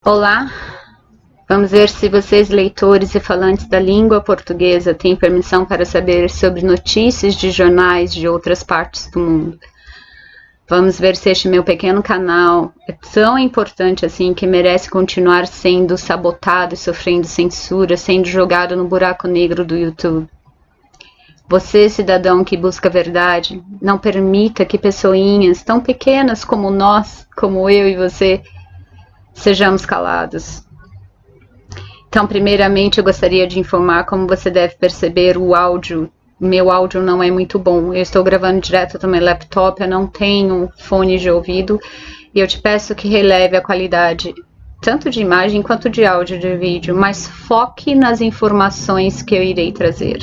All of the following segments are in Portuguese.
Olá, vamos ver se vocês, leitores e falantes da língua portuguesa, têm permissão para saber sobre notícias de jornais de outras partes do mundo. Vamos ver se este meu pequeno canal é tão importante assim que merece continuar sendo sabotado e sofrendo censura, sendo jogado no buraco negro do YouTube. Você, cidadão que busca a verdade, não permita que pessoinhas tão pequenas como nós, como eu e você, sejamos calados. Então, primeiramente, eu gostaria de informar, como você deve perceber, o áudio. Meu áudio não é muito bom. Eu estou gravando direto do meu laptop, eu não tenho fone de ouvido. E eu te peço que releve a qualidade, tanto de imagem quanto de áudio de vídeo, mas foque nas informações que eu irei trazer.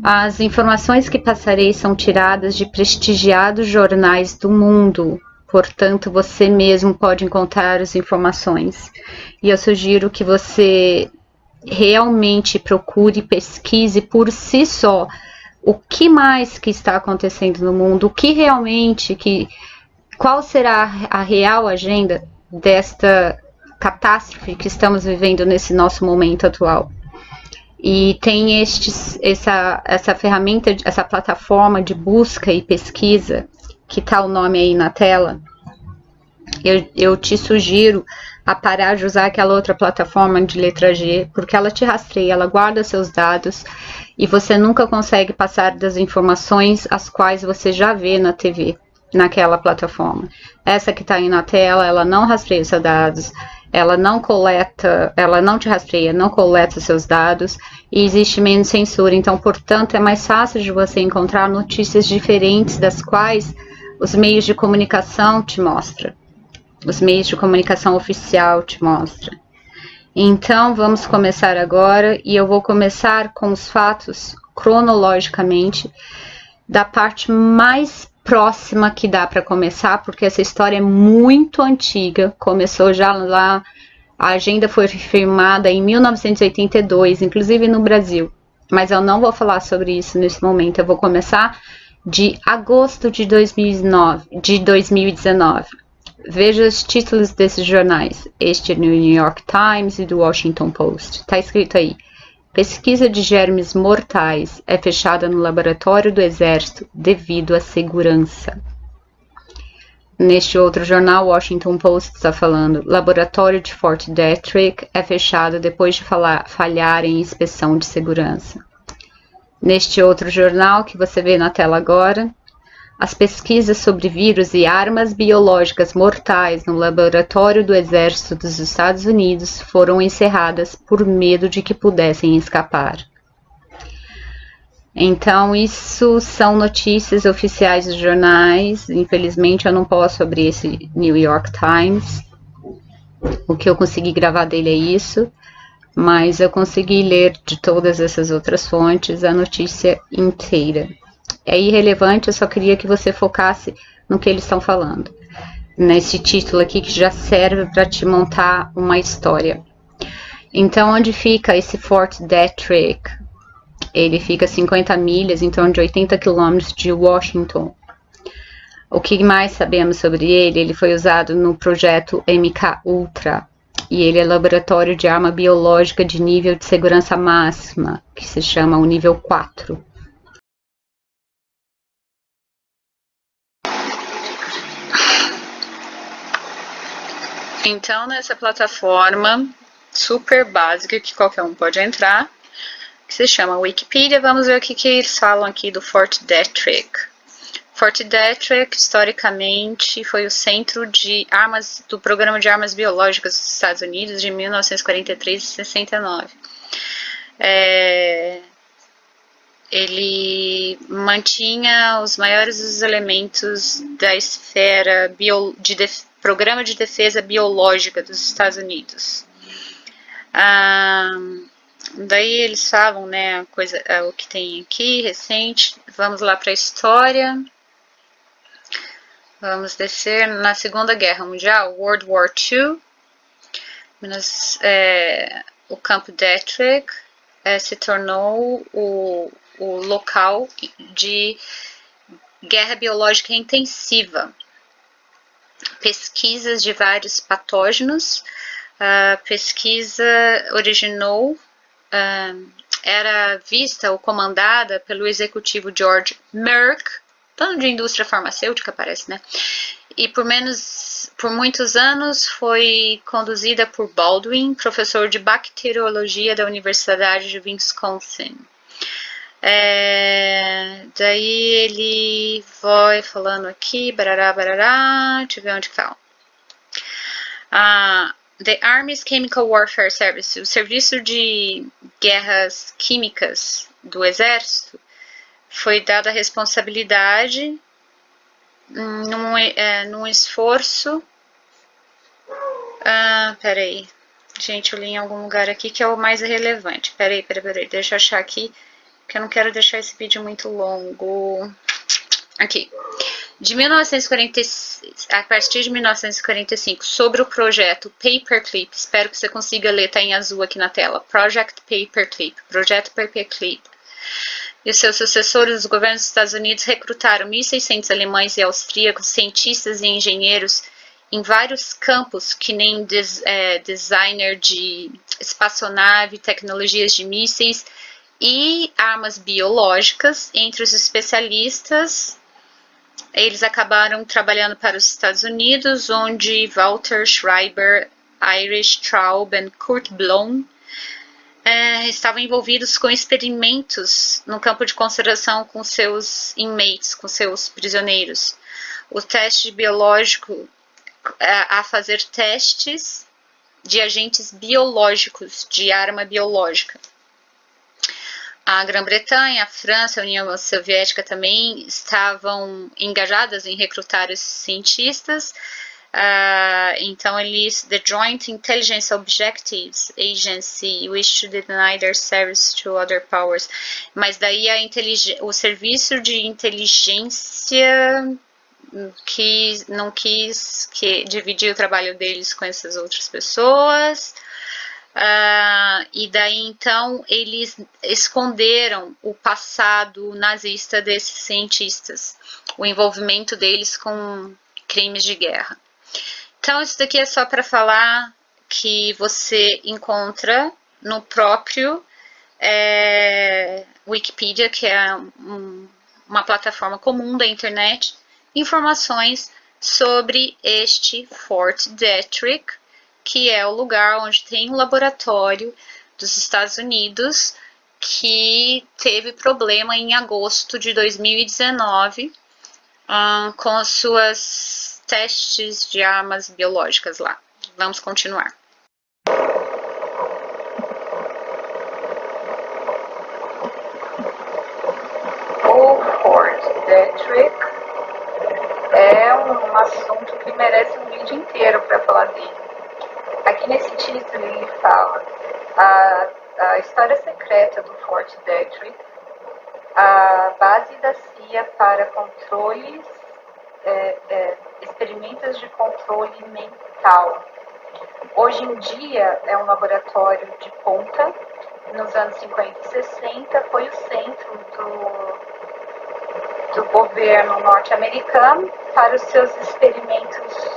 As informações que passarei são tiradas de prestigiados jornais do mundo. Portanto, você mesmo pode encontrar as informações. E eu sugiro que você realmente procure e pesquise por si só o que mais que está acontecendo no mundo, o que realmente, qual será a real agenda desta catástrofe que estamos vivendo nesse nosso momento atual. E tem essa ferramenta, essa plataforma de busca e pesquisa, que está o nome aí na tela. Eu te sugiro a parar de usar aquela outra plataforma de letra G, porque ela te rastreia, ela guarda seus dados e você nunca consegue passar das informações as quais você já vê na TV, naquela plataforma. Essa que está aí na tela, ela não rastreia seus dados, ela não coleta, ela não te rastreia, não coleta seus dados e existe menos censura. Então, portanto, é mais fácil de você encontrar notícias diferentes das quais os meios de comunicação te mostram. Os meios de comunicação oficial te mostram. Então, vamos começar agora e eu vou começar com os fatos cronologicamente da parte mais próxima que dá para começar, porque essa história é muito antiga, começou já lá, a agenda foi firmada em 1982, inclusive no Brasil, mas eu não vou falar sobre isso nesse momento, eu vou começar de agosto de 2019. Veja os títulos desses jornais, este é do New York Times e do Washington Post, está escrito aí: pesquisa de germes mortais é fechada no laboratório do Exército devido à segurança. Neste outro jornal, o Washington Post está falando: laboratório de Fort Detrick é fechado depois de falhar em inspeção de segurança. Neste outro jornal, que você vê na tela agora, as pesquisas sobre vírus e armas biológicas mortais no laboratório do Exército dos Estados Unidos foram encerradas por medo de que pudessem escapar. Então, isso são notícias oficiais dos jornais. Infelizmente, eu não posso abrir esse New York Times. O que eu consegui gravar dele é isso, mas eu consegui ler de todas essas outras fontes a notícia inteira. É irrelevante, eu só queria que você focasse no que eles estão falando. Nesse título aqui que já serve para te montar uma história. Então, onde fica esse Fort Detrick? Ele fica a 50 milhas, em torno de 80 quilômetros de Washington. O que mais sabemos sobre ele? Ele foi usado no projeto MK Ultra. E ele é laboratório de arma biológica de nível de segurança máxima, que se chama o nível 4. Então, nessa plataforma super básica que qualquer um pode entrar, que se chama Wikipedia, vamos ver o que eles falam aqui do Fort Detrick. Fort Detrick, historicamente, foi o centro de armas do Programa de Armas Biológicas dos Estados Unidos de 1943 e 69. Ele mantinha os maiores dos elementos da esfera Programa de Defesa Biológica dos Estados Unidos. Daí eles falam, né, o que tem aqui recente. Vamos lá para a história. Vamos descer na Segunda Guerra Mundial, World War II. O campo Detrick se tornou o local de guerra biológica intensiva. pesquisas de vários patógenos. A pesquisa originou, era vista ou comandada pelo executivo George Merck, dono de indústria farmacêutica, parece, né? E por muitos anos foi conduzida por Baldwin, professor de bacteriologia da Universidade de Wisconsin. Daí ele vai falando aqui, barará, barará, deixa eu ver onde que tá. The Army's Chemical Warfare Service, o serviço de guerras químicas do exército, foi dada a responsabilidade num esforço. Peraí. Gente, eu li em algum lugar aqui que é o mais relevante. Peraí. Deixa eu achar aqui, que eu não quero deixar esse vídeo muito longo. Aqui. A partir de 1945, sobre o projeto Paperclip, espero que você consiga ler, tá em azul aqui na tela, Project Paperclip, Projeto Paperclip. E os seus sucessores, os governos dos Estados Unidos, recrutaram 1.600 alemães e austríacos, cientistas e engenheiros em vários campos, que nem designer de espaçonave, tecnologias de mísseis e armas biológicas. Entre os especialistas, eles acabaram trabalhando para os Estados Unidos, onde Walter Schreiber, Erich Traub e Kurt Blom estavam envolvidos com experimentos no campo de concentração com seus inmates, com seus prisioneiros. O teste biológico, a fazer testes de agentes biológicos, de arma biológica. A Grã-Bretanha, a França, a União Soviética também estavam engajadas em recrutar esses cientistas. Então, the Joint Intelligence Objectives Agency wished to deny their service to other powers. Mas daí o serviço de inteligência não quis dividir o trabalho deles com essas outras pessoas. E daí então eles esconderam o passado nazista desses cientistas, o envolvimento deles com crimes de guerra. Então isso daqui é só para falar que você encontra no próprio Wikipedia, que é uma plataforma comum da internet, informações sobre este Fort Detrick, que é o lugar onde tem um laboratório dos Estados Unidos que teve problema em agosto de 2019 com as suas testes de armas biológicas lá. Vamos continuar. O Fort Detrick é um assunto que merece um vídeo inteiro para falar dele. Aqui nesse título ele fala a história secreta do Fort Detrick, a base da CIA para controles, experimentos de controle mental. Hoje em dia é um laboratório de ponta. Nos anos 50 e 60 foi o centro do governo norte-americano para os seus experimentos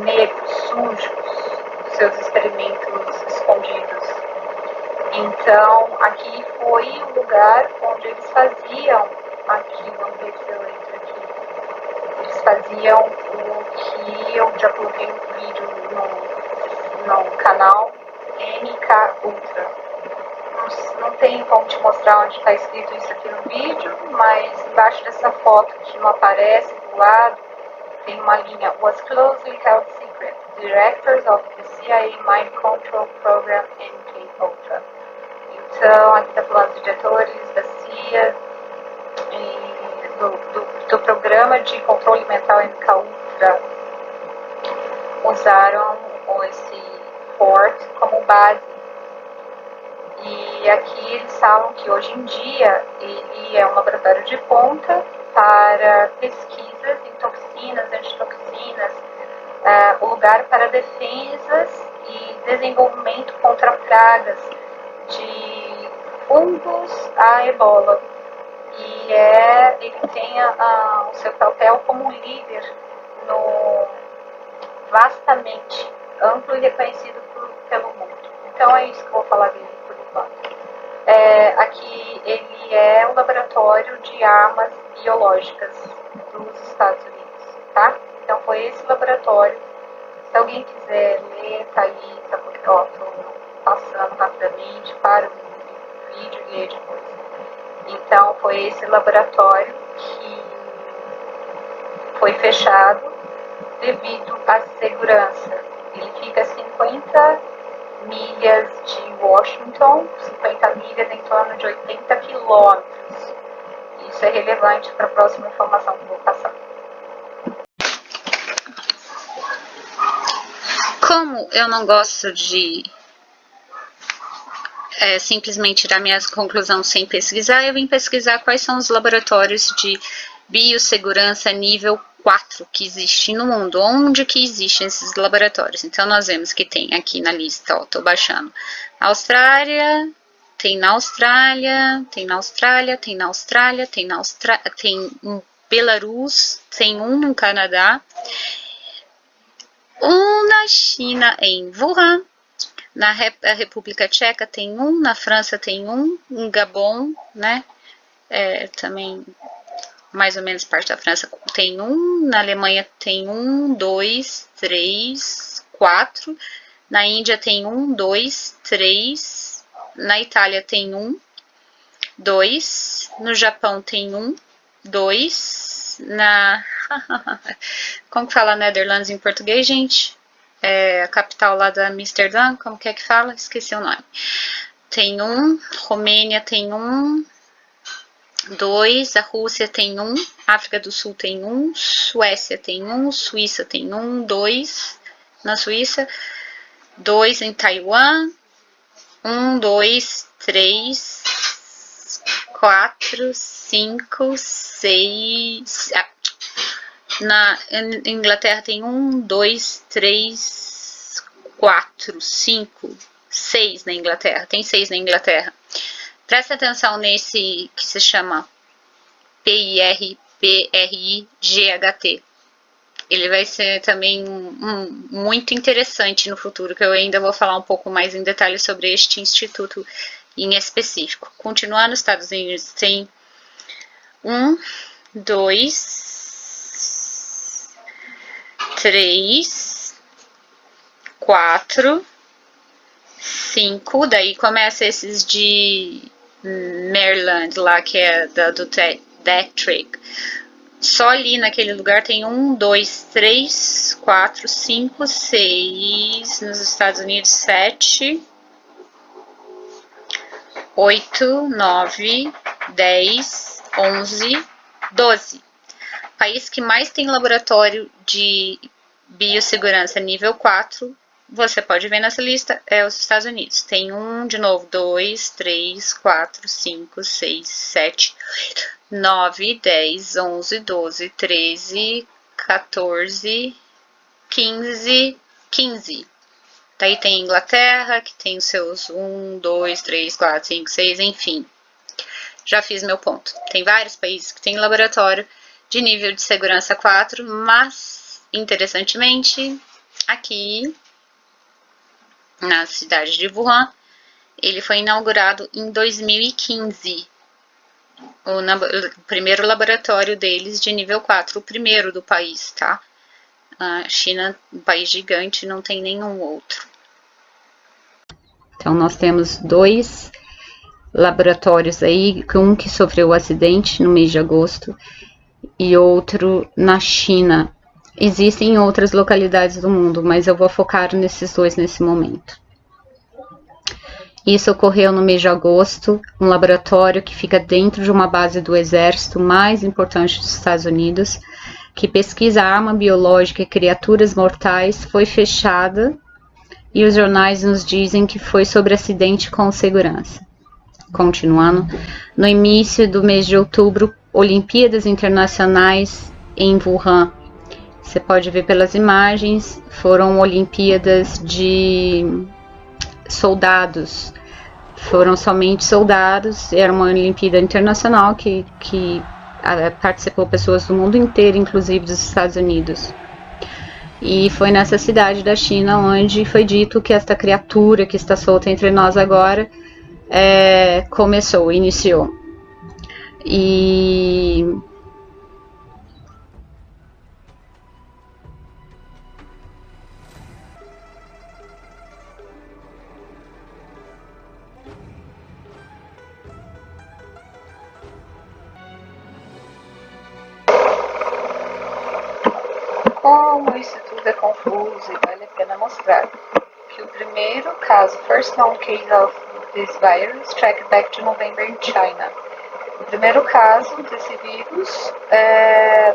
negros, sujos, seus experimentos escondidos. Então, aqui foi o lugar onde eles faziam aqui, vamos ver se eu entro aqui. Eles faziam o que eu já coloquei um vídeo no canal MK Ultra. Não tem como te mostrar onde está escrito isso aqui no vídeo, mas embaixo dessa foto que não aparece do lado, tem uma linha Was closely held secret. Directors of the CIA Mind Control Program MK Ultra. Então, aqui está falando dos diretores da CIA e do programa de controle mental MK Ultra. Usaram esse Fort como base. E aqui eles falam que hoje em dia ele é um laboratório de ponta para pesquisas em toxinas, antitoxinas, o lugar para defesas e desenvolvimento contra pragas de fungos a ebola. E ele tem o seu papel como líder vastamente amplo e reconhecido pelo mundo. Então é isso que eu vou falar dele por enquanto. Aqui ele é o laboratório de armas biológicas dos Estados Unidos, tá? Então foi esse laboratório. Se alguém quiser ler, tá aí, tá, ó, tô passando rapidamente para o vídeo e ler depois. Então foi esse laboratório que foi fechado devido à segurança. Ele fica a 50 milhas de Washington, 50 milhas em torno de 80 quilômetros. Isso é relevante para a próxima informação que eu vou passar. Como eu não gosto de simplesmente tirar minha conclusão sem pesquisar, eu vim pesquisar quais são os laboratórios de biossegurança nível 4 que existem no mundo, onde que existem esses laboratórios. Então nós vemos que tem aqui na lista, ó, tô baixando, Austrália, tem na Austrália, tem na Austrália, tem na Austrália, tem na Austrália, tem em Belarus, tem um no Canadá, um na China em Wuhan, na República Tcheca tem um, na França tem um, em Gabon, né, também mais ou menos parte da França tem um, na Alemanha tem 1, 2, 3, 4, na Índia tem 1, 2, 3, na Itália tem 1, 2, no Japão tem 1, 2, na... como que fala Netherlands em português, gente? A capital lá da Amsterdã, como que é que fala? Esqueci o nome. Tem 1, Romênia tem 1, 2, a Rússia tem 1, África do Sul tem 1, Suécia tem 1, Suíça tem 1, 2 na Suíça, 2 em Taiwan, 1, 2, 3, 4, 5, 6, na Inglaterra tem 1, 2, 3, 4, 5, 6 na Inglaterra, tem 6 na Inglaterra. Presta atenção nesse que se chama PIR-PRIGHT. Ele vai ser também muito interessante no futuro, que eu ainda vou falar um pouco mais em detalhes sobre este instituto em específico. Continuando, nos Estados Unidos tem 1, 2, 3, 4, 5, daí começa esses de Maryland lá, que é do Detrick. Só ali naquele lugar tem 1, 2, 3, 4, 5, 6, nos Estados Unidos 7, 8, 9, 10, 11, 12. O país que mais tem laboratório de biossegurança nível 4, você pode ver nessa lista, é os Estados Unidos. Tem 1, de novo, 2, 3, 4, 5, 6, 7, 8, 9, 10, 11, 12, 13, 14, 15, 15. Daí tem Inglaterra, que tem os seus 1, 2, 3, 4, 5, 6, enfim. Já fiz meu ponto. Tem vários países que têm laboratório de nível de segurança 4, mas, interessantemente, aqui na cidade de Wuhan, ele foi inaugurado em 2015. O primeiro laboratório deles de nível 4, o primeiro do país, tá? A China, um país gigante, não tem nenhum outro. Então, nós temos 2 laboratórios aí, um que sofreu o acidente no mês de agosto e outro na China. Existem em outras localidades do mundo, mas eu vou focar nesses 2 nesse momento. Isso ocorreu no mês de agosto, um laboratório que fica dentro de uma base do exército mais importante dos Estados Unidos, que pesquisa arma biológica e criaturas mortais, foi fechada e os jornais nos dizem que foi sobre acidente com segurança. Continuando, no início do mês de outubro, Olimpíadas Internacionais em Wuhan. Você pode ver pelas imagens, foram Olimpíadas de soldados. Foram somente soldados, era uma Olimpíada internacional que participou pessoas do mundo inteiro, inclusive dos Estados Unidos. E foi nessa cidade da China onde foi dito que esta criatura que está solta entre nós agora iniciou. E como isso tudo é confuso e vale a pena mostrar que o primeiro caso, first known case of this virus, tracked back to November in China. O primeiro caso desse vírus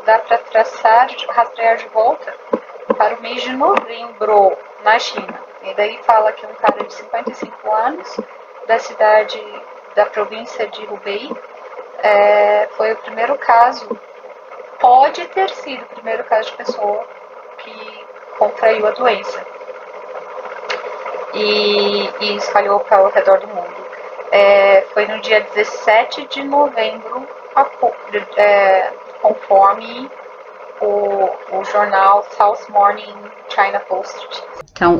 dá para rastrear de volta para o mês de novembro na China. E daí fala que um cara de 55 anos da cidade da província de Hubei foi o primeiro caso, pode ter sido o primeiro caso de pessoa que contraiu a doença e espalhou para o redor do mundo. Foi no dia 17 de novembro, conforme o jornal South Morning China Post. Então,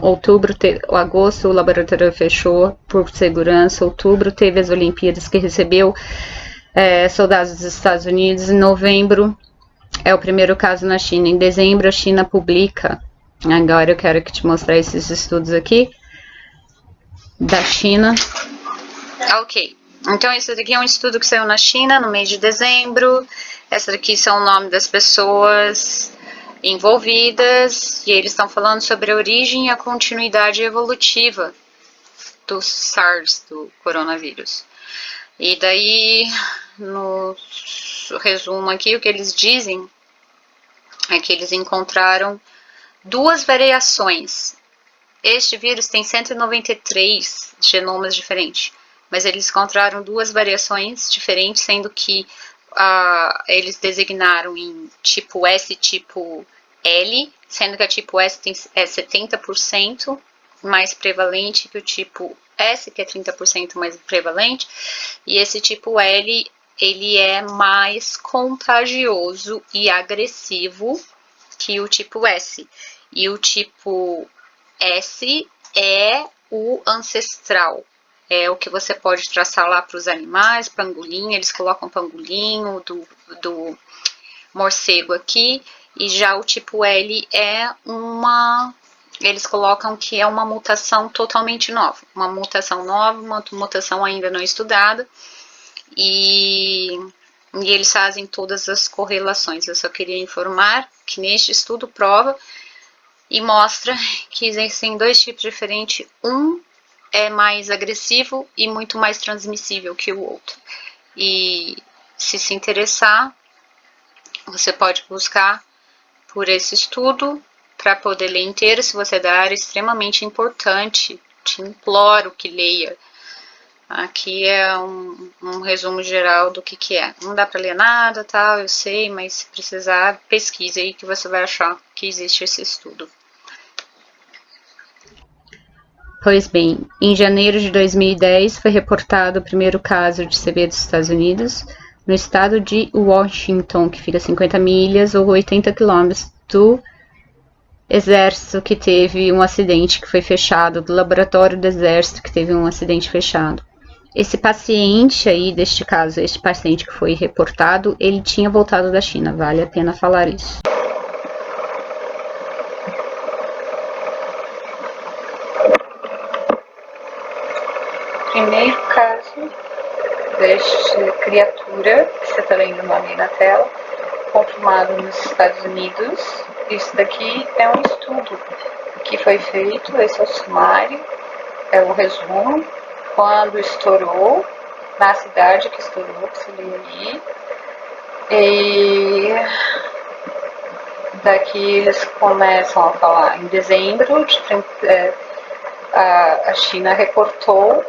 agosto o laboratório fechou por segurança, outubro teve as Olimpíadas que recebeu soldados dos Estados Unidos, em novembro é o primeiro caso na China, em dezembro a China publica, agora eu quero te mostrar esses estudos aqui, da China. Ok, então esse daqui é um estudo que saiu na China no mês de dezembro, essa daqui são o nome das pessoas envolvidas, e eles estão falando sobre a origem e a continuidade evolutiva do SARS, do coronavírus. E daí, no resumo aqui, o que eles dizem é que eles encontraram duas variações. Este vírus tem 193 genomas diferentes, mas eles encontraram duas variações diferentes, sendo que eles designaram em tipo S e tipo L, sendo que a tipo S é 70% mais prevalente que o tipo S, que é 30% mais prevalente, e esse tipo L, ele é mais contagioso e agressivo que o tipo S. E o tipo S é o ancestral, é o que você pode traçar lá para os animais, pangolim, eles colocam pangolim do morcego aqui, e já o tipo L eles colocam que é uma mutação totalmente nova, uma mutação ainda não estudada, e eles fazem todas as correlações. Eu só queria informar que neste estudo prova e mostra que existem dois tipos diferentes, um é mais agressivo e muito mais transmissível que o outro. E se interessar, você pode buscar por esse estudo para poder ler inteiro. Se você é da área, é extremamente importante, te imploro que leia. Aqui é um resumo geral do que é. Não dá para ler nada, tal, eu sei, mas se precisar, pesquise aí que você vai achar que existe esse estudo. Pois bem, em janeiro de 2010 foi reportado o primeiro caso de CB dos Estados Unidos, no estado de Washington, que fica a 50 milhas ou 80 quilômetros do exército, que teve um acidente que foi fechado, do laboratório do exército que teve um acidente fechado. Esse paciente aí, deste caso, este paciente que foi reportado, ele tinha voltado da China, vale a pena falar isso. Primeiro caso desta criatura, que você está lendo o nome aí na tela, confirmado nos Estados Unidos. Isso daqui é um estudo que foi feito, esse é o sumário, é o resumo, quando estourou, na cidade que estourou, que você lê aí. E daqui eles começam a falar em dezembro, a China reportou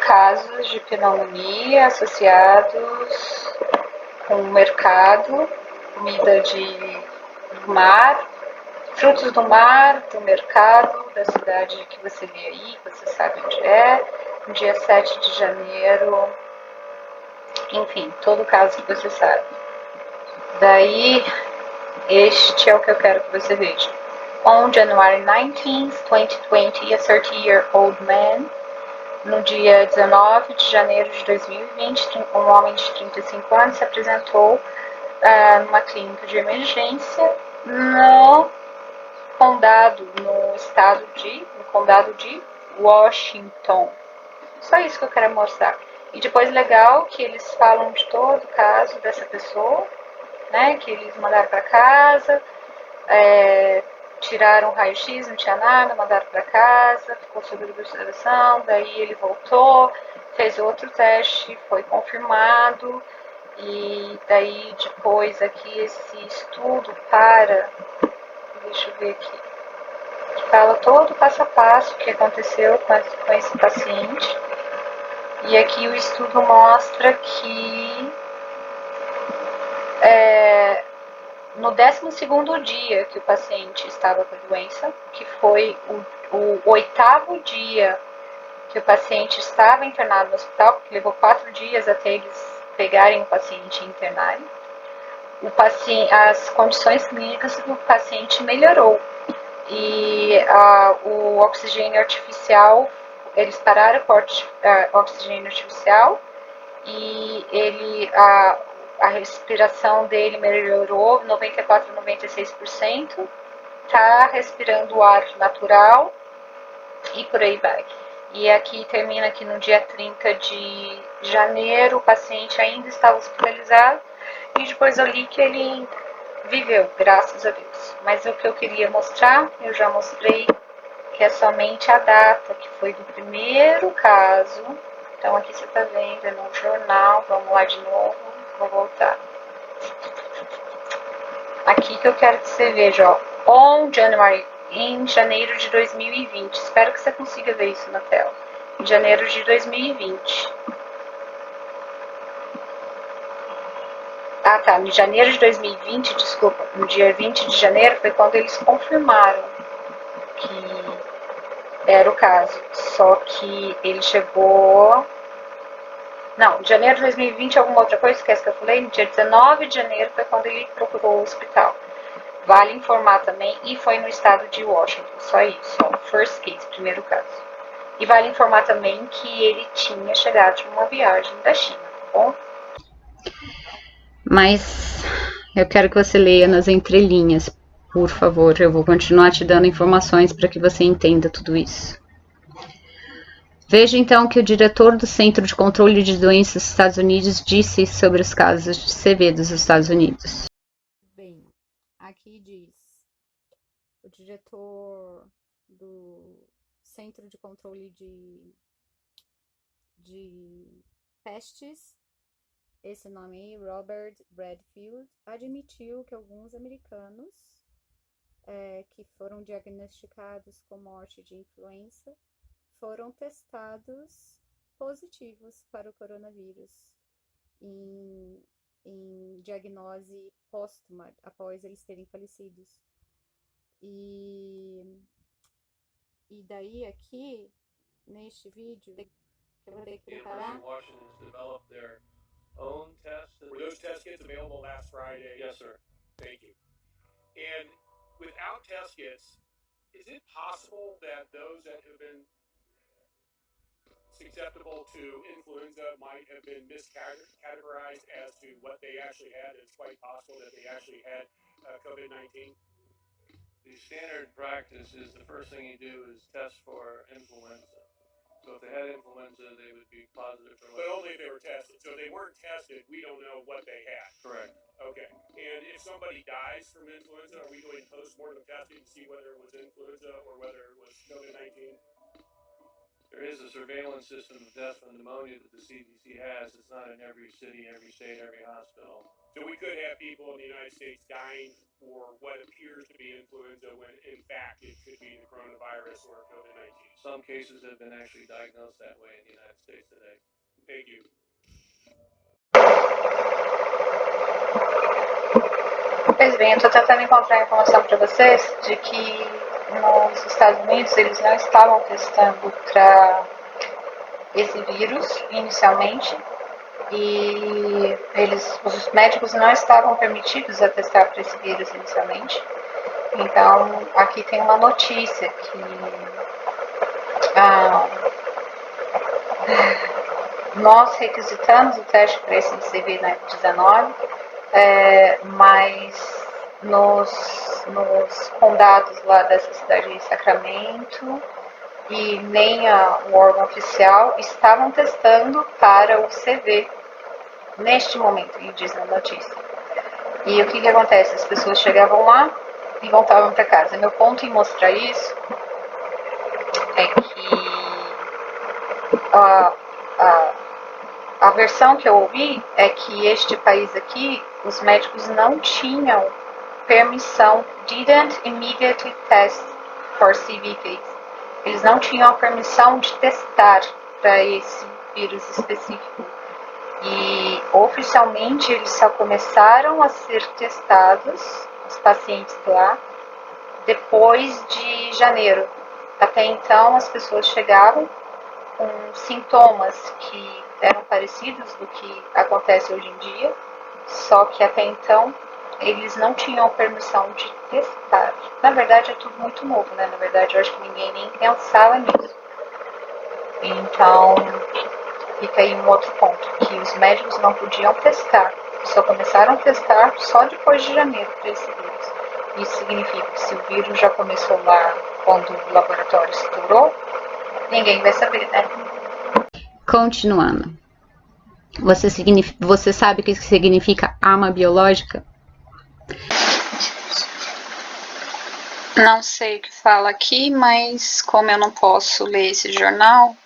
casos de pneumonia associados com o mercado, comida do mar, frutos do mar, do mercado, da cidade que você vê aí, que você sabe onde é, no dia 7 de janeiro, enfim, todo caso que você sabe. Daí, este é o que eu quero que você veja. On January 19th, 2020, a 30-year-old man. No dia 19 de janeiro de 2020, um homem de 35 anos se apresentou numa clínica de emergência no condado de Washington. Só isso que eu quero mostrar. E depois legal que eles falam de todo o caso dessa pessoa, né? Que eles mandaram para casa, tiraram o raio-x, não tinha nada, mandaram para casa, ficou sob observação, daí ele voltou, fez outro teste, foi confirmado, e daí depois aqui esse estudo deixa eu ver aqui, que fala todo o passo a passo que aconteceu com esse paciente. E aqui o estudo mostra que no 12º dia que o paciente estava com a doença, que foi o 8º dia que o paciente estava internado no hospital, porque levou 4 dias até eles pegarem o paciente e internarem, as condições clínicas do paciente melhorou. E o oxigênio artificial, eles pararam com o oxigênio artificial e a respiração dele melhorou 94% a 96%, está respirando o ar natural e por aí vai. E aqui termina aqui no dia 30 de janeiro, o paciente ainda estava hospitalizado e depois eu li que ele viveu, graças a Deus. Mas o que eu queria mostrar, eu já mostrei, que é somente a data, que foi do primeiro caso. Então aqui você está vendo, é no jornal, vamos lá de novo, vou voltar. Aqui que eu quero que você veja, ó, em janeiro de 2020, espero que você consiga ver isso na tela, em janeiro de 2020. Ah tá, em janeiro de 2020, desculpa, no dia 20 de janeiro foi quando eles confirmaram que era o caso, só que ele chegou... Não, em janeiro de 2020 alguma outra coisa, esquece que eu falei, no dia 19 de janeiro foi quando ele procurou o hospital. Vale informar também, e foi no estado de Washington, só isso, ó, first case, primeiro caso. E vale informar também que ele tinha chegado de uma viagem da China, tá bom? Mas eu quero que você leia nas entrelinhas, por favor. Eu vou continuar te dando informações para que você entenda tudo isso. Veja então o que o diretor do Centro de Controle de Doenças dos Estados Unidos disse sobre os casos de CV dos Estados Unidos. Bem, aqui diz o diretor do Centro de Controle de Pestes, esse nome aí, Robert Redfield, admitiu que alguns americanos que foram diagnosticados com morte de influenza foram testados positivos para o coronavírus em diagnose póstuma, após eles terem falecidos. E daí aqui, neste vídeo, que eu vou ter que preparar... Own tests? Were those test kits available last Friday? Yes, sir. Thank you. And without test kits, is it possible that those that have been susceptible to influenza might have been miscategorized as to what they actually had? It's quite possible that they actually had COVID-19. The standard practice is the first thing you do is test for influenza. So if they had influenza, they would be positive for... But only if they were tested. So if they weren't tested, we don't know what they had. Correct. Okay. And if somebody dies from influenza, are we doing post-mortem testing to see whether it was influenza or whether it was COVID-19? There is a surveillance system of death from pneumonia that the CDC has. It's not in every city, every state, every hospital. So we could have people in the United States dying for what appears to be influenza when in fact it could be the coronavirus or COVID-19. Some cases have been actually diagnosed that way in the United States today. Thank you. Pois bem, eu estou tentando encontrar informação para vocês de que nos Estados Unidos eles não estavam testando para esse vírus inicialmente e os médicos não estavam permitidos a testar para esse vírus inicialmente. Então, aqui tem uma notícia que nós requisitamos o teste para esse CV-19, mas nos condados lá dessa cidade de Sacramento e nem o órgão oficial estavam testando para o CV neste momento, e diz na notícia. E o que acontece? As pessoas chegavam lá e voltavam para casa. Meu ponto em mostrar isso é que a versão que eu ouvi é que este país aqui, os médicos não tinham permissão, didn't immediately test for CV case. Eles não tinham a permissão de testar para esse vírus específico. E oficialmente eles só começaram a ser testados, os pacientes lá, depois de janeiro. Até então as pessoas chegavam com sintomas que eram parecidos do que acontece hoje em dia, só que até então eles não tinham permissão de testar. Na verdade é tudo muito novo, né? Na verdade eu acho que ninguém nem pensava nisso. Então fica aí um outro ponto, que os médicos não podiam testar, só começaram a testar só depois de janeiro para esse vírus. Isso significa que se o vírus já começou lá quando o laboratório estourou, ninguém vai saber, né? Continuando. Você sabe o que significa arma biológica? Não sei o que fala aqui, mas como eu não posso ler esse jornal,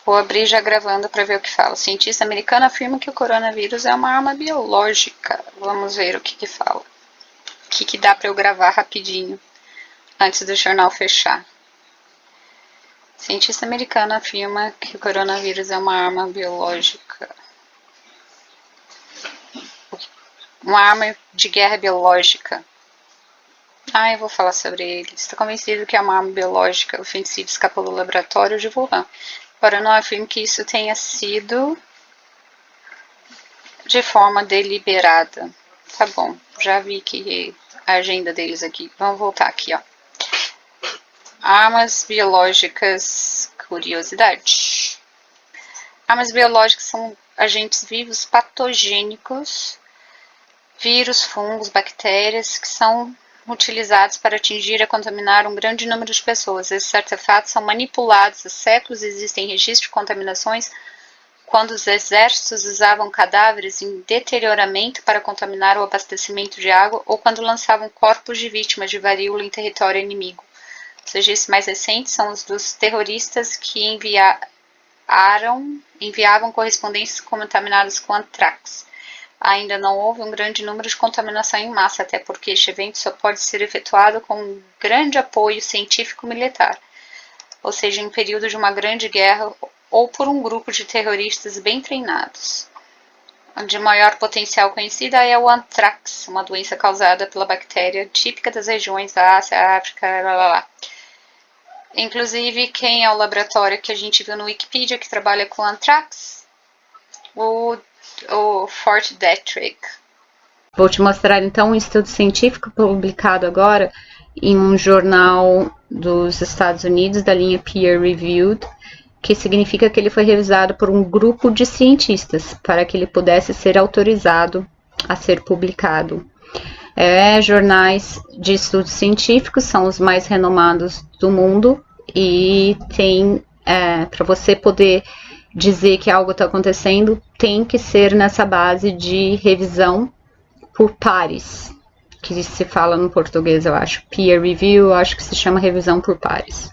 vou abrir já gravando para ver o que fala. O cientista americano afirma que o coronavírus é uma arma biológica. Vamos ver o que fala. O que dá para eu gravar rapidinho, antes do jornal fechar. O cientista americano afirma que o coronavírus é uma arma biológica. Uma arma de guerra biológica. Eu vou falar sobre ele. Está convencido que é uma arma biológica ofensiva escapou do laboratório de Wuhan. Embora não afirme que isso tenha sido de forma deliberada. Tá bom, já vi que a agenda deles aqui. Vamos voltar aqui, ó. Armas biológicas, curiosidade. Armas biológicas são agentes vivos patogênicos, vírus, fungos, bactérias, que são utilizados para atingir e contaminar um grande número de pessoas. Esses artefatos são manipulados há séculos e existem registros de contaminações quando os exércitos usavam cadáveres em deterioramento para contaminar o abastecimento de água ou quando lançavam corpos de vítimas de varíola em território inimigo. Os registros mais recentes são os dos terroristas que enviavam correspondências contaminadas com antrax. Ainda não houve um grande número de contaminação em massa, até porque este evento só pode ser efetuado com um grande apoio científico-militar, ou seja, em período de uma grande guerra ou por um grupo de terroristas bem treinados. A de maior potencial conhecida é o antrax, uma doença causada pela bactéria típica das regiões da Ásia, África, Inclusive, quem é o laboratório que a gente viu no Wikipedia que trabalha com antrax? O Fort Detrick. Vou te mostrar então um estudo científico publicado agora em um jornal dos Estados Unidos da linha Peer Reviewed, que significa que ele foi revisado por um grupo de cientistas para que ele pudesse ser autorizado a ser publicado. Jornais de estudos científicos são os mais renomados do mundo e tem para você poder dizer que algo está acontecendo, tem que ser nessa base de revisão por pares, que se fala no português, eu acho. Peer review, eu acho que se chama revisão por pares.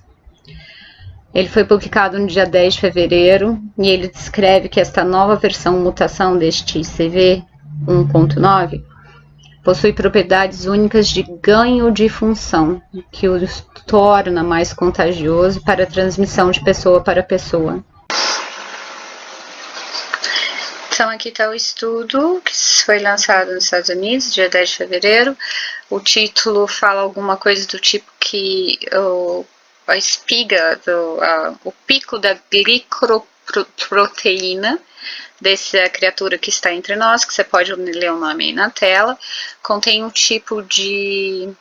Ele foi publicado no dia 10 de fevereiro e ele descreve que esta nova mutação deste CV 1.9 possui propriedades únicas de ganho de função, que o torna mais contagioso para a transmissão de pessoa para pessoa. Então, aqui está o estudo que foi lançado nos Estados Unidos, dia 10 de fevereiro. O título fala alguma coisa do tipo que a espiga, o pico da glicoproteína dessa criatura que está entre nós, que você pode ler o nome aí na tela, contém um tipo de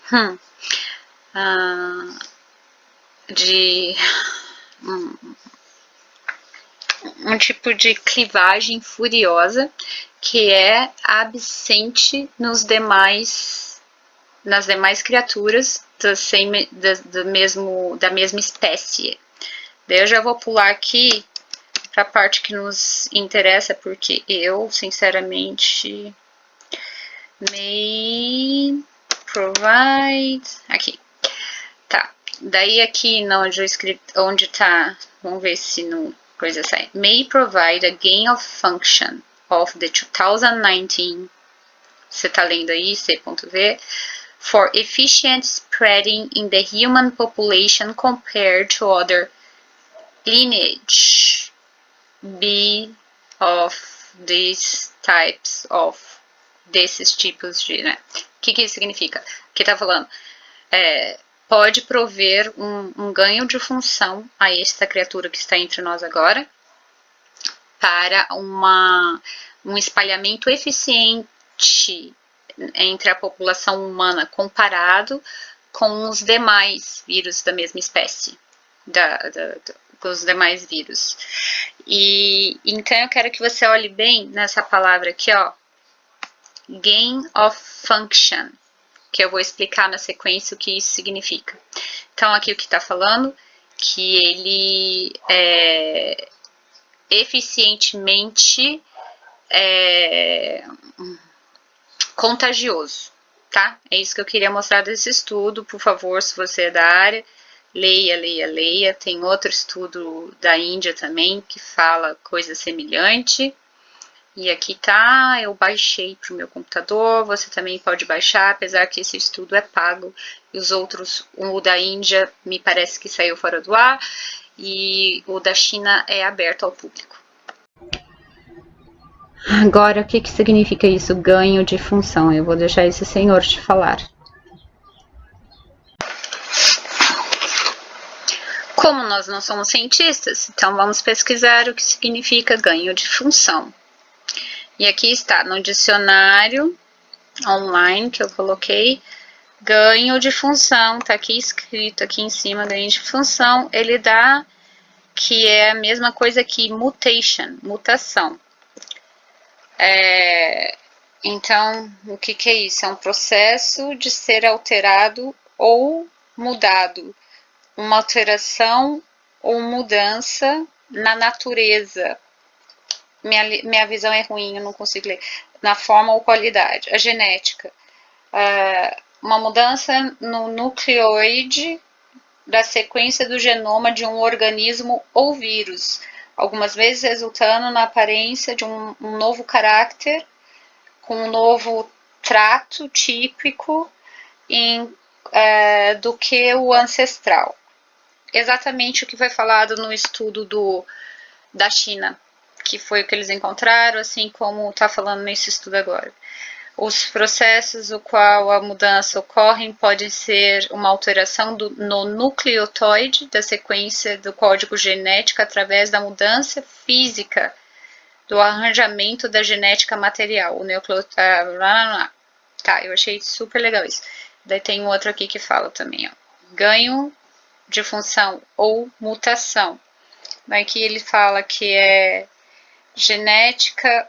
um tipo de clivagem furiosa que é absente nas demais criaturas da mesma espécie. Daí eu já vou pular aqui para a parte que nos interessa, porque eu, sinceramente, may provide... Aqui. Tá. Daí aqui onde eu escrevi, onde tá, vamos ver se no coisa sai. May provide a gain of function of the 2019, você tá lendo aí, C.V, for efficient spreading in the human population compared to other lineage B of these types of, desses tipos de, né? O que isso significa? Que tá falando? Pode prover um ganho de função a esta criatura que está entre nós agora para um espalhamento eficiente entre a população humana comparado com os demais vírus da mesma espécie, com os demais vírus. E então eu quero que você olhe bem nessa palavra aqui, ó, gain of function, que eu vou explicar na sequência o que isso significa. Então aqui o que está falando, que ele é eficientemente contagioso, tá? É isso que eu queria mostrar desse estudo. Por favor, se você é da área, leia. Tem outro estudo da Índia também que fala coisa semelhante. E aqui tá, eu baixei para o meu computador, você também pode baixar, apesar que esse estudo é pago. E os outros, o da Índia me parece que saiu fora do ar, e o da China é aberto ao público. Agora, o que significa isso, ganho de função? Eu vou deixar esse senhor te falar. Como nós não somos cientistas, então vamos pesquisar o que significa ganho de função. E aqui está, no dicionário online que eu coloquei, ganho de função, tá aqui escrito aqui em cima, ganho de função, ele dá, que é a mesma coisa que mutation, mutação. Então, o que é isso? É um processo de ser alterado ou mudado, uma alteração ou mudança na natureza. Minha visão é ruim, eu não consigo ler. Na forma ou qualidade. A genética. Uma mudança no nucleoide da sequência do genoma de um organismo ou vírus, algumas vezes resultando na aparência de um novo caráter, com um novo trato típico do que o ancestral. Exatamente o que foi falado no estudo da China, que foi o que eles encontraram, assim como está falando nesse estudo agora. Os processos no qual a mudança ocorre podem ser uma alteração no nucleotóide da sequência do código genético através da mudança física do arranjamento da genética material. O Tá, eu achei super legal isso. Daí tem outro aqui que fala também, ó, ganho de função ou mutação. Aqui ele fala que é genética,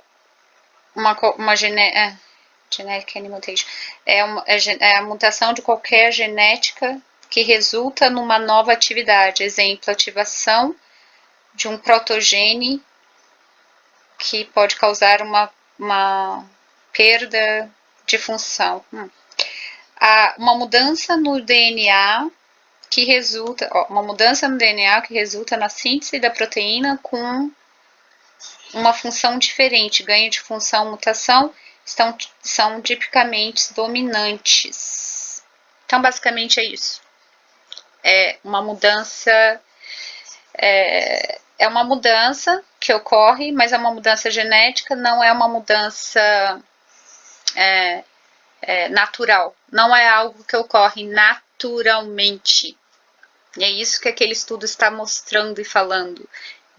genetic mutation, é a mutação de qualquer genética que resulta numa nova atividade. Exemplo, ativação de um protogene que pode causar uma perda de função. Uma mudança no DNA que resulta, na síntese da proteína com uma função diferente. Ganho de função, mutação são tipicamente dominantes. Então, basicamente é isso. É uma mudança que ocorre, mas é uma mudança genética, não é uma mudança natural. Não é algo que ocorre naturalmente. E é isso que aquele estudo está mostrando e falando.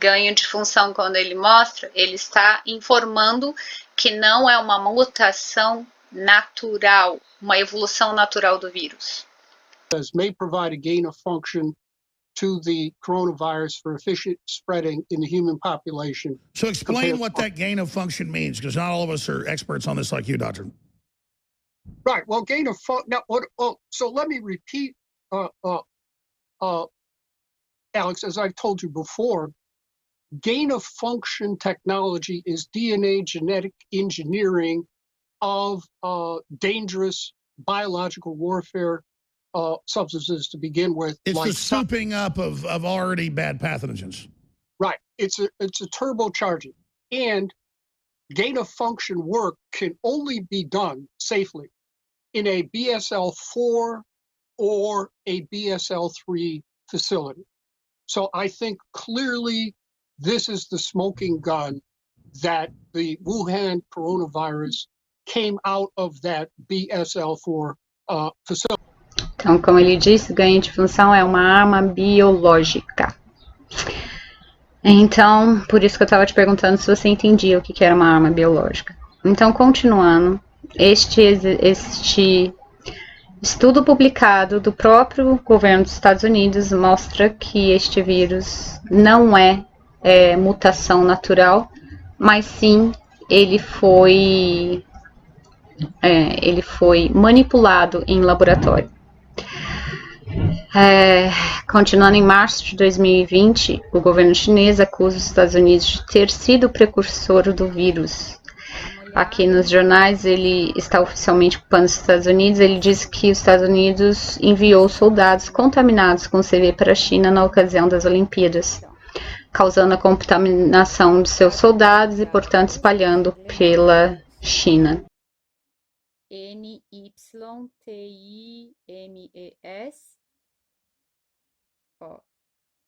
ganho de função, quando ele mostra, ele está informando que não é uma mutação natural, uma evolução natural do vírus. May provide a gain of function to the coronavirus for efficient spreading in the human population. So explain what that gain of function means, because not all of us are experts on this like you, Doctor. Right. Well, gain of function. Now, so let me repeat, Alex, as I've told you before, gain of function technology is DNA genetic engineering of dangerous biological warfare substances to begin with. It's like the souping up of already bad pathogens. Right. It's a turbocharging. And gain of function work can only be done safely in a BSL-4 or a BSL-3 facility. So I think clearly this is the smoking gun that the Wuhan coronavirus came out of that BSL-4 facility. Então, como ele disse, ganho de função é uma arma biológica. Então, por isso que eu estava te perguntando se você entendia o que era uma arma biológica. Então, continuando, este estudo publicado do próprio governo dos Estados Unidos mostra que este vírus não é mutação natural, mas sim ele foi manipulado em laboratório. Continuando, em março de 2020, o governo chinês acusa os Estados Unidos de ter sido o precursor do vírus. Aqui nos jornais, ele está oficialmente culpando os Estados Unidos. Ele diz que os Estados Unidos enviou soldados contaminados com CV para a China na ocasião das Olimpíadas, causando a contaminação de seus soldados e, portanto, espalhando pela China. NYTIMES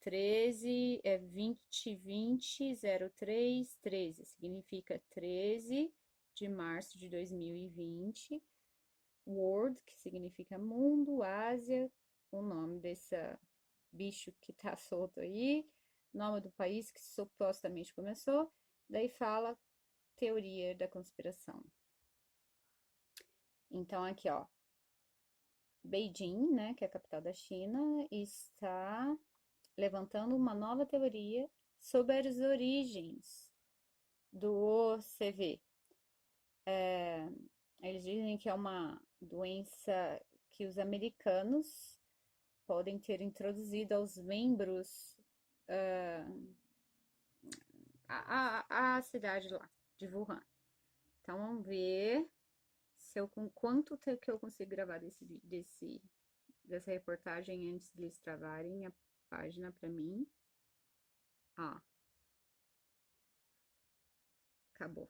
13 é 2020-03-13, significa 13 de março de 2020. World, que significa mundo, Ásia, o nome desse bicho que tá solto aí, nome do país que supostamente começou, daí fala teoria da conspiração. Então aqui, ó, Beijing, né, que é a capital da China, está levantando uma nova teoria sobre as origens do CV. Eles dizem que é uma doença que os americanos podem ter introduzido aos membros a cidade lá, de Wuhan. Então, vamos ver com quanto tempo que eu consigo gravar dessa reportagem antes de eles travarem a página para mim. Acabou.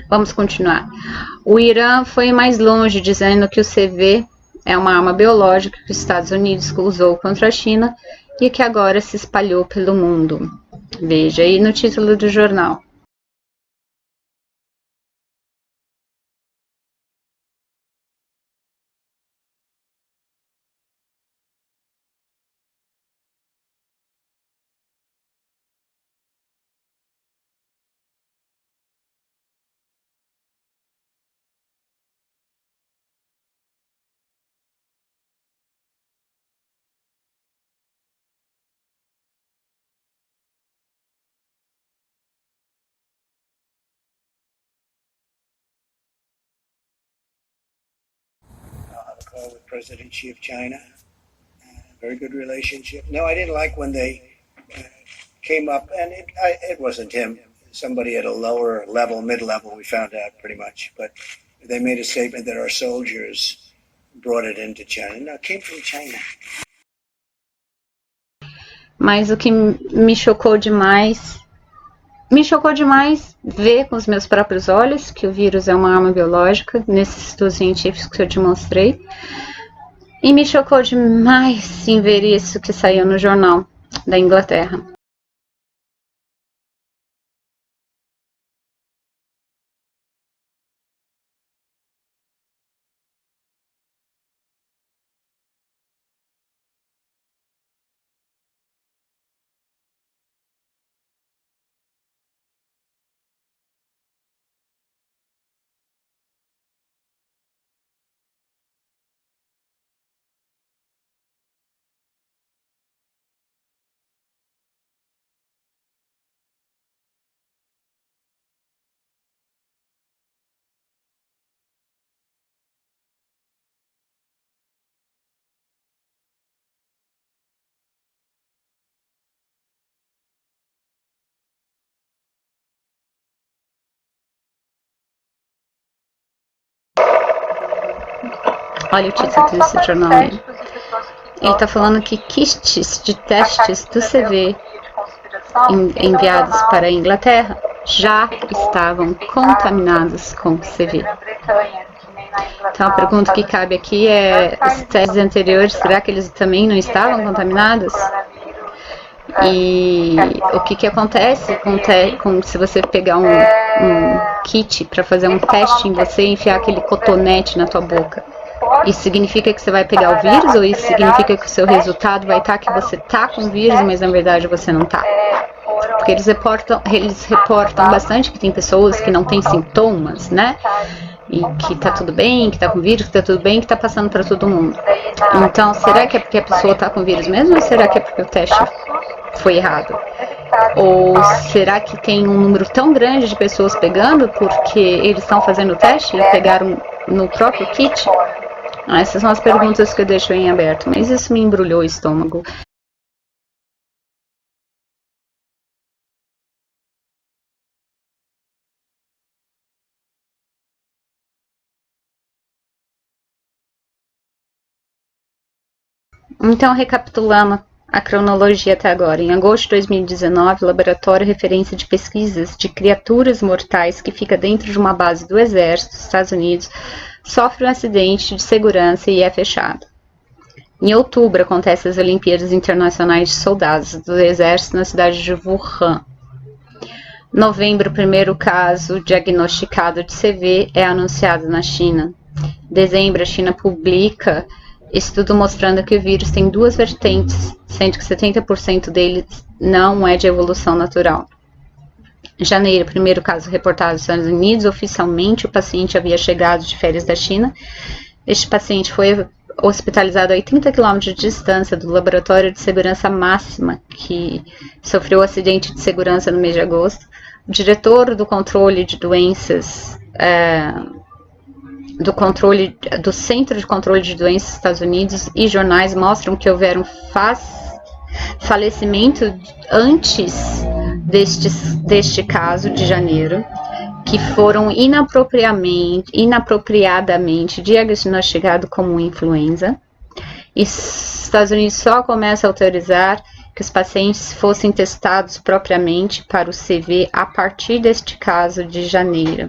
Vamos continuar. O Irã foi mais longe, dizendo que o CV é uma arma biológica que os Estados Unidos usou contra a China e que agora se espalhou pelo mundo. Veja aí no título do jornal. Call with President Xi of China. Very good relationship. No, I didn't like when they came up, and it wasn't him. Somebody at a lower level, mid-level, we found out pretty much. But they made a statement that our soldiers brought it into China. No, it came from China. Mas o que me chocou demais ver com os meus próprios olhos que o vírus é uma arma biológica, nesses estudos científicos que eu te mostrei. E me chocou demais sim ver isso que saiu no jornal da Inglaterra. Olha o título desse jornal aí. Ele está falando que kits de testes do CV enviados para a Inglaterra já estavam contaminados com CV. Então a pergunta que cabe aqui é, os testes anteriores, será que eles também não estavam contaminados? E o que acontece se você pegar um kit para fazer um teste em você e enfiar aquele cotonete na tua boca? Isso significa que você vai pegar o vírus, ou isso significa que o seu resultado vai estar que você está com vírus, mas na verdade você não está? Porque eles reportam bastante que tem pessoas que não têm sintomas, né? E que tá tudo bem, que tá com vírus, que tá tudo bem, que tá passando para todo mundo. Então, será que é porque a pessoa tá com vírus mesmo, ou será que é porque o teste foi errado? Ou será que tem um número tão grande de pessoas pegando porque eles estão fazendo o teste e pegaram no próprio kit? Essas são as perguntas que eu deixo em aberto, mas isso me embrulhou o estômago. Então, recapitulando a cronologia até agora. Em agosto de 2019, o Laboratório Referência de Pesquisas de Criaturas Mortais, que fica dentro de uma base do Exército dos Estados Unidos, sofre um acidente de segurança e é fechado. Em outubro, acontecem as Olimpíadas Internacionais de Soldados do Exército na cidade de Wuhan. Em novembro, o primeiro caso diagnosticado de CV é anunciado na China. Em dezembro, a China publica estudo mostrando que o vírus tem duas vertentes, sendo que 70% dele não é de evolução natural. Em janeiro, o primeiro caso reportado nos Estados Unidos, oficialmente o paciente havia chegado de férias da China. Este paciente foi hospitalizado a 80 km de distância do Laboratório de Segurança Máxima, que sofreu um acidente de segurança no mês de agosto. O diretor do controle de doenças do Centro de Controle de Doenças dos Estados Unidos e jornais mostram que houveram falecimento antes deste caso de janeiro, que foram inapropriadamente diagnosticados como influenza. E os Estados Unidos só começa a autorizar que os pacientes fossem testados propriamente para o CV a partir deste caso de janeiro.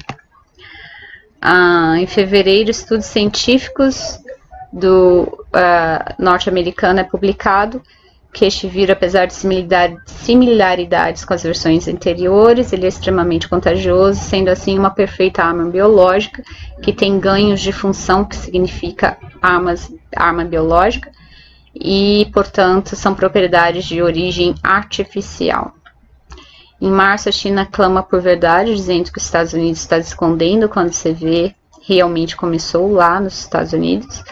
Em fevereiro, estudos científicos do norte-americano é publicado que este vírus, apesar de similaridades com as versões anteriores, ele é extremamente contagioso, sendo assim uma perfeita arma biológica, que tem ganhos de função, que significa arma biológica, e, portanto, são propriedades de origem artificial. Em março, a China clama por verdade, dizendo que os Estados Unidos está escondendo quando você vê realmente começou lá nos Estados Unidos.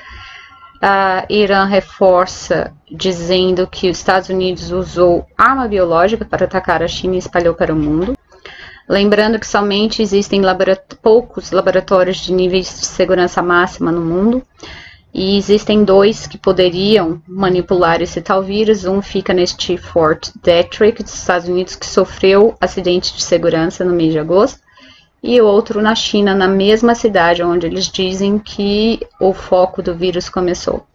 Irã reforça, dizendo que os Estados Unidos usou arma biológica para atacar a China e espalhou para o mundo. Lembrando que somente existem poucos laboratórios de níveis de segurança máxima no mundo. E existem 2 que poderiam manipular esse tal vírus. Um fica neste Fort Detrick, dos Estados Unidos, que sofreu acidente de segurança no mês de agosto. E outro na China, na mesma cidade, onde eles dizem que o foco do vírus começou.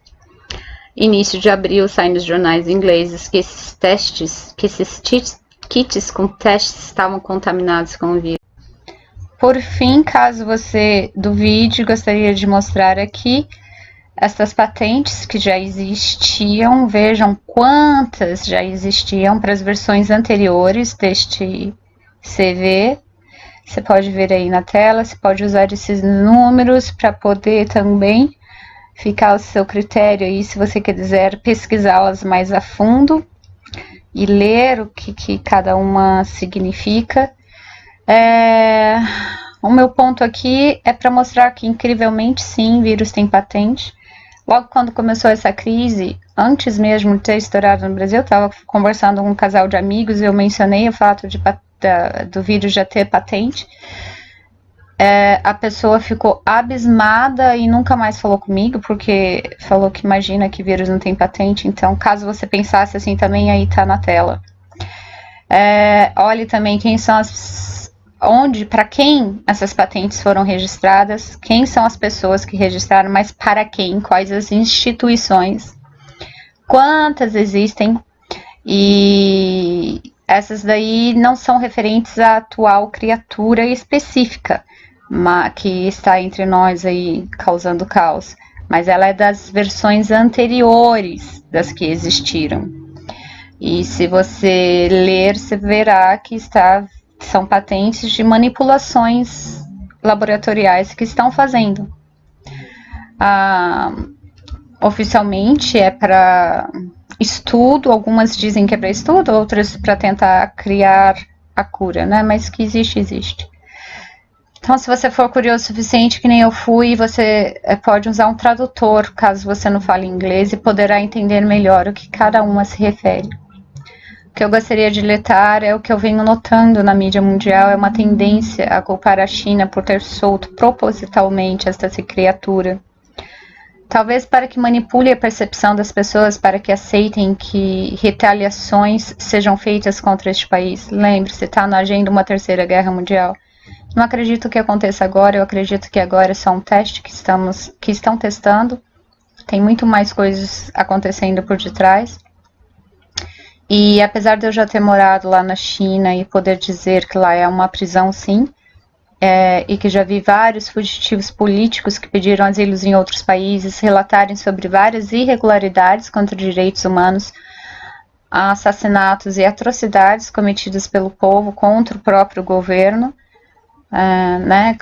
Início de abril, sai nos jornais ingleses que esses kits com testes estavam contaminados com o vírus. Por fim, caso você duvide, gostaria de mostrar aqui essas patentes que já existiam, vejam quantas já existiam para as versões anteriores deste CV. Você pode ver aí na tela, você pode usar esses números para poder também ficar ao seu critério aí, se você quiser pesquisá-las mais a fundo e ler o que cada uma significa. O meu ponto aqui é para mostrar que, incrivelmente, sim, vírus tem patente. Logo quando começou essa crise, antes mesmo de ter estourado no Brasil, eu estava conversando com um casal de amigos e eu mencionei o fato do vírus já ter patente. A pessoa ficou abismada e nunca mais falou comigo, porque falou que imagina que vírus não tem patente. Então, caso você pensasse assim também, aí tá na tela. Olhe também quem são onde, para quem essas patentes foram registradas, quem são as pessoas que registraram, mas para quem, quais as instituições, quantas existem, e essas daí não são referentes à atual criatura específica que está entre nós aí causando caos, mas ela é das versões anteriores das que existiram. E se você ler, você verá que são patentes de manipulações laboratoriais que estão fazendo. Oficialmente é para estudo, algumas dizem que é para estudo, outras para tentar criar a cura, né? Mas que existe. Então, se você for curioso o suficiente, que nem eu fui, você pode usar um tradutor, caso você não fale inglês, e poderá entender melhor o que cada uma se refere. O que eu gostaria de letar é o que eu venho notando na mídia mundial, é uma tendência a culpar a China por ter solto propositalmente esta criatura. Talvez para que manipule a percepção das pessoas, para que aceitem que retaliações sejam feitas contra este país. Lembre-se, está na agenda uma terceira guerra mundial. Não acredito que aconteça agora, eu acredito que agora é só um teste que estão testando. Tem muito mais coisas acontecendo por detrás. E apesar de eu já ter morado lá na China e poder dizer que lá é uma prisão, sim, e que já vi vários fugitivos políticos que pediram asilos em outros países relatarem sobre várias irregularidades contra direitos humanos, assassinatos e atrocidades cometidas pelo povo contra o próprio governo,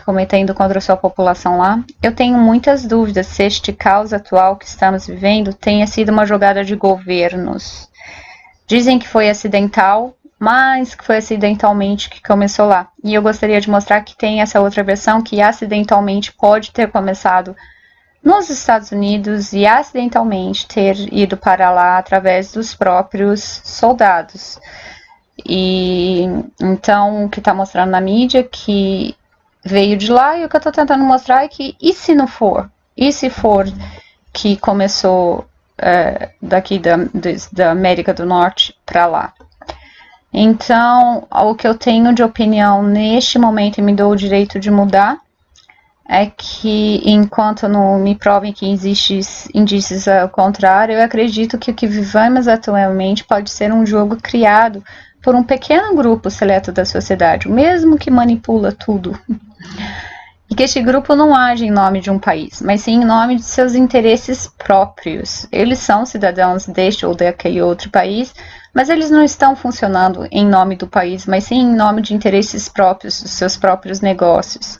cometendo contra a sua população lá. Eu tenho muitas dúvidas se este caos atual que estamos vivendo tenha sido uma jogada de governos. Dizem que foi acidental, mas que foi acidentalmente que começou lá. E eu gostaria de mostrar que tem essa outra versão que acidentalmente pode ter começado nos Estados Unidos e acidentalmente ter ido para lá através dos próprios soldados. E então o que está mostrando na mídia que veio de lá, e o que eu estou tentando mostrar é que e se não for? E se for que começou daqui da América do Norte para lá? Então, o que eu tenho de opinião neste momento e me dou o direito de mudar é que, enquanto não me provem que existem indícios ao contrário, eu acredito que o que vivemos atualmente pode ser um jogo criado por um pequeno grupo seleto da sociedade, o mesmo que manipula tudo. E que este grupo não age em nome de um país, mas sim em nome de seus interesses próprios. Eles são cidadãos deste ou daquele outro país, mas eles não estão funcionando em nome do país, mas sim em nome de interesses próprios, dos seus próprios negócios.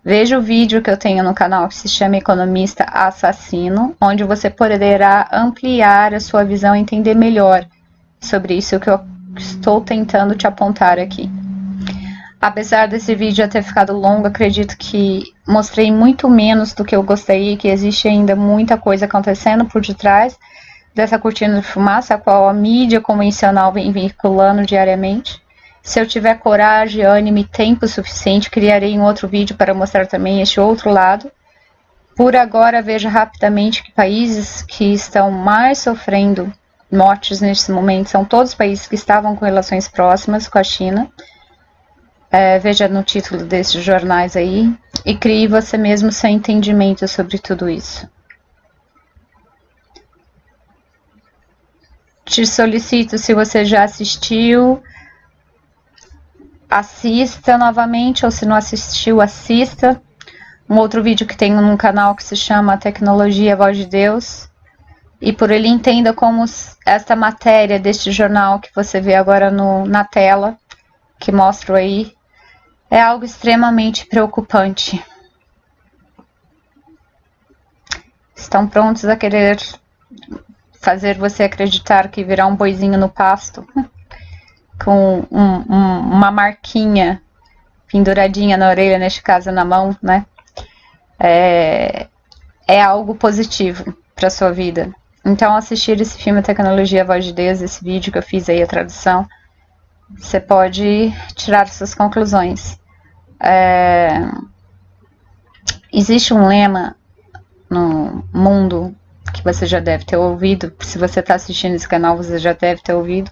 Veja o vídeo que eu tenho no canal que se chama Economista Assassino, onde você poderá ampliar a sua visão e entender melhor sobre isso que eu estou tentando te apontar aqui. Apesar desse vídeo já ter ficado longo, acredito que mostrei muito menos do que eu gostaria, que existe ainda muita coisa acontecendo por detrás dessa cortina de fumaça, a qual a mídia convencional vem veiculando diariamente. Se eu tiver coragem, ânimo e tempo suficiente, criarei um outro vídeo para mostrar também este outro lado. Por agora, veja rapidamente que países que estão mais sofrendo mortes neste momento são todos os países que estavam com relações próximas com a China. Veja no título desses jornais aí e crie você mesmo seu entendimento sobre tudo isso. Te solicito, se você já assistiu, assista novamente, ou se não assistiu, assista. Um outro vídeo que tenho num canal que se chama Tecnologia Voz de Deus. E por ele entenda como esta matéria deste jornal que você vê agora na tela, que mostro aí, é algo extremamente preocupante. Estão prontos a querer fazer você acreditar que virá um boizinho no pasto, com uma marquinha penduradinha na orelha, neste caso na mão, né? É algo positivo para sua vida. Então, assistir esse filme Tecnologia Voz de Deus, esse vídeo que eu fiz aí, a tradução, você pode tirar suas conclusões. Existe um lema no mundo que você já deve ter ouvido. Se você está assistindo esse canal, você já deve ter ouvido.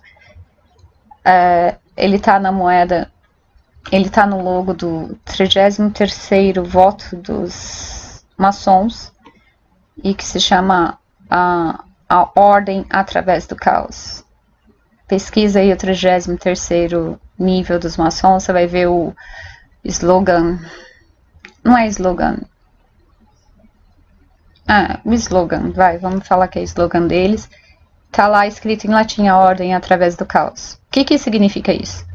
Ele está na moeda ele está no logo do 33º voto dos maçons e que se chama a Ordem através do Caos. Pesquisa aí o 33º nível dos maçons, você vai ver o slogan, não é slogan, o slogan, vamos falar que é slogan deles, tá lá escrito em latim a Ordem através do Caos. O que significa isso?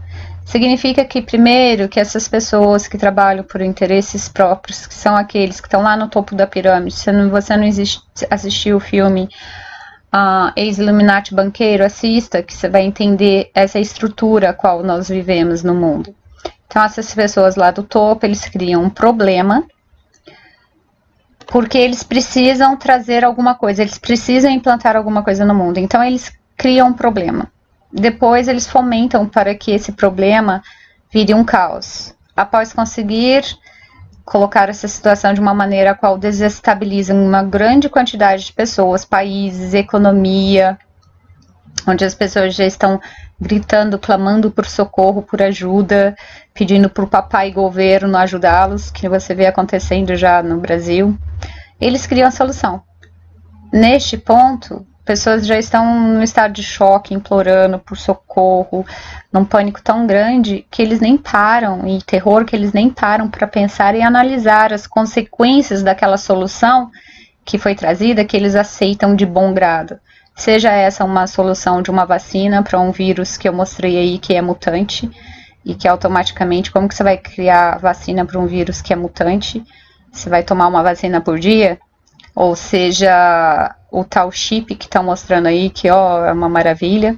Significa que, primeiro, que essas pessoas que trabalham por interesses próprios, que são aqueles que estão lá no topo da pirâmide, você não assistiu o filme Ex-Illuminati Banqueiro, assista, que você vai entender essa estrutura a qual nós vivemos no mundo. Então, essas pessoas lá do topo, eles criam um problema, porque eles precisam trazer alguma coisa, eles precisam implantar alguma coisa no mundo. Então, eles criam um problema. Depois, eles fomentam para que esse problema vire um caos. Após conseguir colocar essa situação de uma maneira a qual desestabiliza uma grande quantidade de pessoas, países, economia, onde as pessoas já estão gritando, clamando por socorro, por ajuda, pedindo para o papai governo ajudá-los, que você vê acontecendo já no Brasil. Eles criam a solução. Neste ponto, pessoas já estão no estado de choque, implorando por socorro, num pânico tão grande que eles nem param, e terror que eles nem param para pensar e analisar as consequências daquela solução que foi trazida, que eles aceitam de bom grado. Seja essa uma solução de uma vacina para um vírus que eu mostrei aí que é mutante, e que automaticamente, como que você vai criar vacina para um vírus que é mutante? Você vai tomar uma vacina por dia? Ou seja, o tal chip que estão mostrando aí, que é uma maravilha.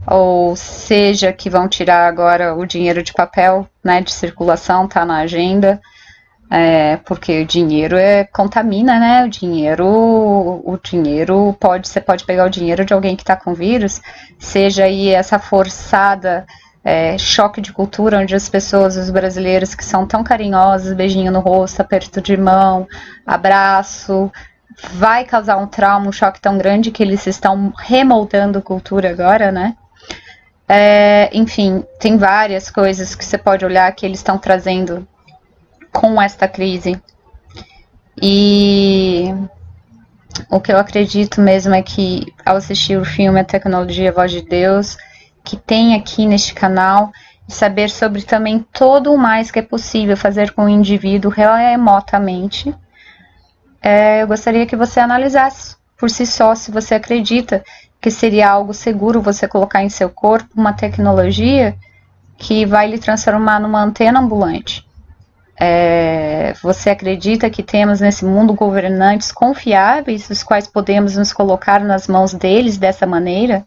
Ou seja, que vão tirar agora o dinheiro de papel, né, de circulação, tá na agenda. Porque o dinheiro contamina, né? O dinheiro você pode pegar o dinheiro de alguém que está com vírus, seja aí essa forçada choque de cultura, onde as pessoas, os brasileiros que são tão carinhosos, beijinho no rosto, aperto de mão, abraço, vai causar um trauma, um choque tão grande que eles estão remoldando cultura agora, né? Enfim, tem várias coisas que você pode olhar que eles estão trazendo com esta crise. E o que eu acredito mesmo é que, ao assistir o filme A Tecnologia a Voz de Deus, que tem aqui neste canal, e saber sobre também todo o mais que é possível fazer com o indivíduo remotamente, eu gostaria que você analisasse por si só se você acredita que seria algo seguro você colocar em seu corpo uma tecnologia que vai lhe transformar numa antena ambulante. Você acredita que temos nesse mundo governantes confiáveis, os quais podemos nos colocar nas mãos deles dessa maneira?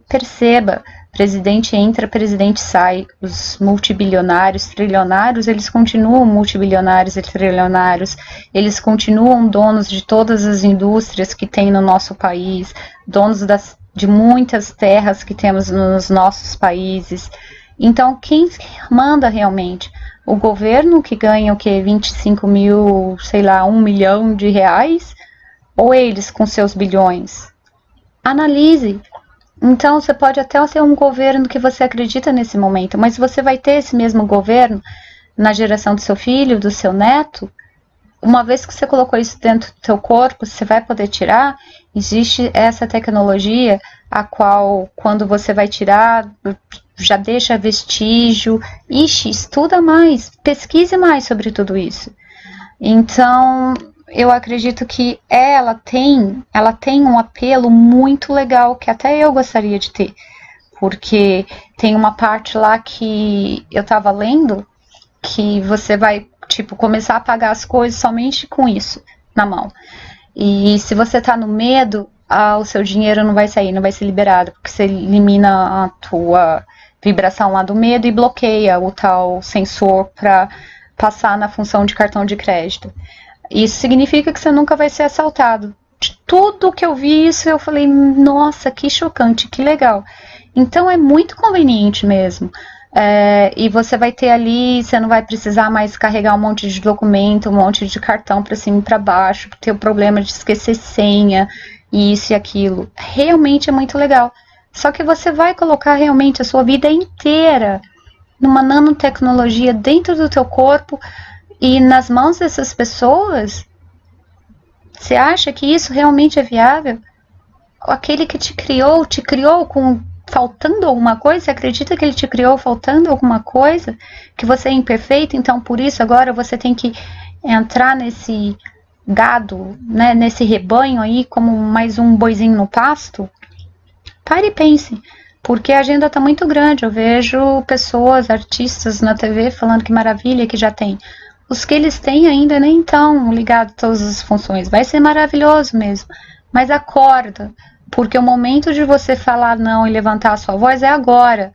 Perceba, presidente entra, presidente sai, os multibilionários, trilionários, eles continuam multibilionários e trilionários, eles continuam donos de todas as indústrias que tem no nosso país, donos de muitas terras que temos nos nossos países. Então, quem manda realmente? O governo que ganha o que? 25 mil, sei lá, 1 milhão de reais? Ou eles com seus bilhões? Analise. Então, você pode até ter um governo que você acredita nesse momento, mas você vai ter esse mesmo governo na geração do seu filho, do seu neto? Uma vez que você colocou isso dentro do seu corpo, você vai poder tirar? Existe essa tecnologia a qual, quando você vai tirar, já deixa vestígio. Ixi, estuda mais, pesquise mais sobre tudo isso. Então, eu acredito que ela tem um apelo muito legal, que até eu gostaria de ter. Porque tem uma parte lá que eu estava lendo, que você vai, começar a pagar as coisas somente com isso na mão. E se você está no medo, o seu dinheiro não vai sair, não vai ser liberado, porque você elimina a tua vibração lá do medo e bloqueia o tal sensor para passar na função de cartão de crédito. Isso significa que você nunca vai ser assaltado. De tudo que eu vi isso, eu falei, nossa, que chocante, que legal. Então é muito conveniente mesmo. E você vai ter ali, você não vai precisar mais carregar um monte de documento, um monte de cartão para cima e para baixo, ter o problema de esquecer senha, isso e aquilo. Realmente é muito legal. Só que você vai colocar realmente a sua vida inteira numa nanotecnologia dentro do teu corpo e nas mãos dessas pessoas? Você acha que isso realmente é viável? Aquele que te criou com faltando alguma coisa? Você acredita que ele te criou faltando alguma coisa? Que você é imperfeito, então por isso agora você tem que entrar nesse gado, né, nesse rebanho aí como mais um boizinho no pasto? Pare e pense, porque a agenda está muito grande. Eu vejo pessoas, artistas na TV falando que maravilha que já tem. Os que eles têm ainda nem estão ligados a todas as funções. Vai ser maravilhoso mesmo, mas acorda, porque o momento de você falar não e levantar a sua voz é agora.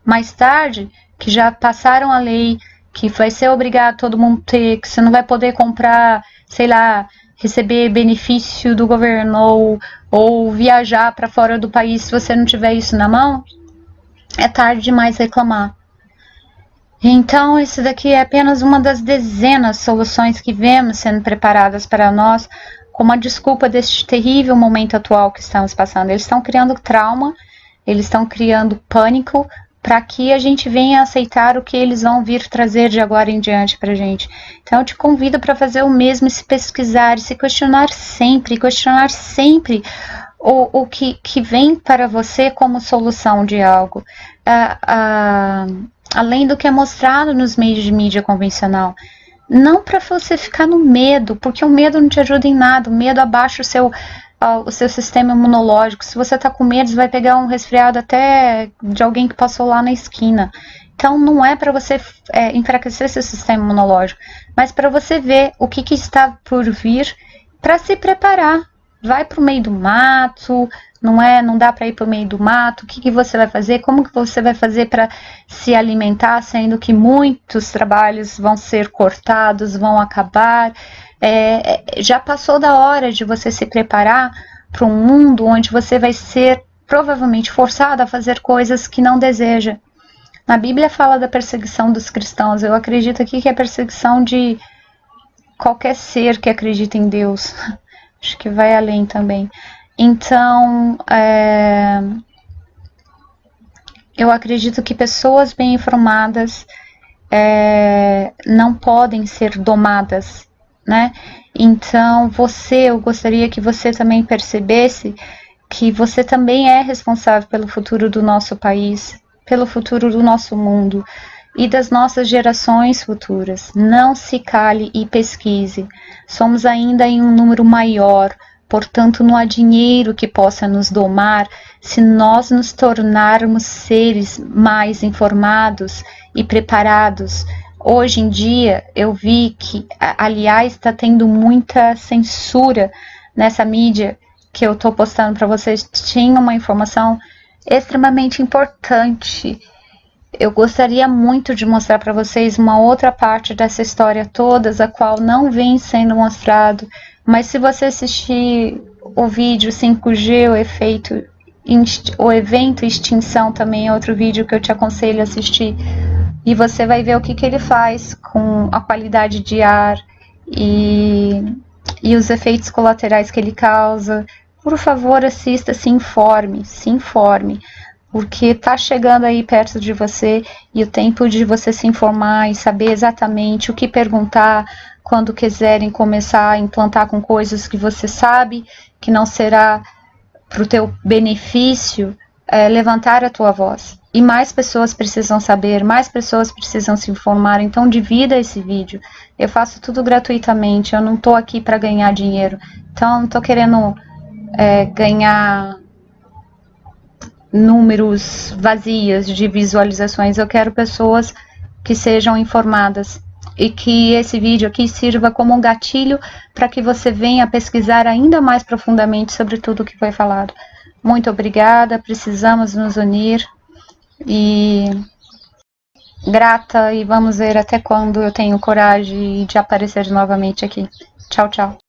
Mais tarde, que já passaram a lei, que vai ser obrigado todo mundo ter, que você não vai poder comprar, sei lá, receber benefício do governo ou viajar para fora do país se você não tiver isso na mão, é tarde demais reclamar. Então, isso daqui é apenas uma das dezenas de soluções que vemos sendo preparadas para nós como a desculpa deste terrível momento atual que estamos passando. Eles estão criando trauma, eles estão criando pânico para que a gente venha aceitar o que eles vão vir trazer de agora em diante para a gente. Então, eu te convido para fazer o mesmo, se pesquisar, se questionar sempre o que vem para você como solução de algo. Além do que é mostrado nos meios de mídia convencional. Não para você ficar no medo, porque o medo não te ajuda em nada. O medo abaixa o seu sistema imunológico. Se você está com medo, você vai pegar um resfriado até de alguém que passou lá na esquina. Então, não é para você enfraquecer seu sistema imunológico, mas para você ver o que está por vir, para se preparar. Vai para o meio do mato, não dá para ir para o meio do mato. O que você vai fazer? Como que você vai fazer para se alimentar, sendo que muitos trabalhos vão ser cortados, vão acabar? Já passou da hora de você se preparar para um mundo onde você vai ser provavelmente forçado a fazer coisas que não deseja. Na Bíblia fala da perseguição dos cristãos. Eu acredito aqui que é perseguição de qualquer ser que acredita em Deus. Acho que vai além também. Então, eu acredito que pessoas bem informadas não podem ser domadas, né? Então, eu gostaria que você também percebesse que você também é responsável pelo futuro do nosso país, pelo futuro do nosso mundo e das nossas gerações futuras. Não se cale e pesquise. Somos ainda em um número maior, portanto, não há dinheiro que possa nos domar se nós nos tornarmos seres mais informados e preparados. Hoje em dia, eu vi que, aliás, está tendo muita censura nessa mídia que eu estou postando para vocês. Tinha uma informação extremamente importante. Eu gostaria muito de mostrar para vocês uma outra parte dessa história toda, a qual não vem sendo mostrado, mas se você assistir o vídeo 5G, o evento extinção também é outro vídeo que eu te aconselho a assistir, e você vai ver o que ele faz com a qualidade de ar e os efeitos colaterais que ele causa. Por favor, assista, se informe, porque está chegando aí perto de você e o tempo de você se informar e saber exatamente o que perguntar quando quiserem começar a implantar com coisas que você sabe que não será para o teu benefício, levantar a tua voz. E mais pessoas precisam saber, mais pessoas precisam se informar, então divida esse vídeo. Eu faço tudo gratuitamente, eu não estou aqui para ganhar dinheiro, então eu não estou querendo ganhar números vazios de visualizações. Eu quero pessoas que sejam informadas e que esse vídeo aqui sirva como um gatilho para que você venha pesquisar ainda mais profundamente sobre tudo o que foi falado. Muito obrigada, precisamos nos unir e grata, e vamos ver até quando eu tenho coragem de aparecer novamente aqui. Tchau, tchau.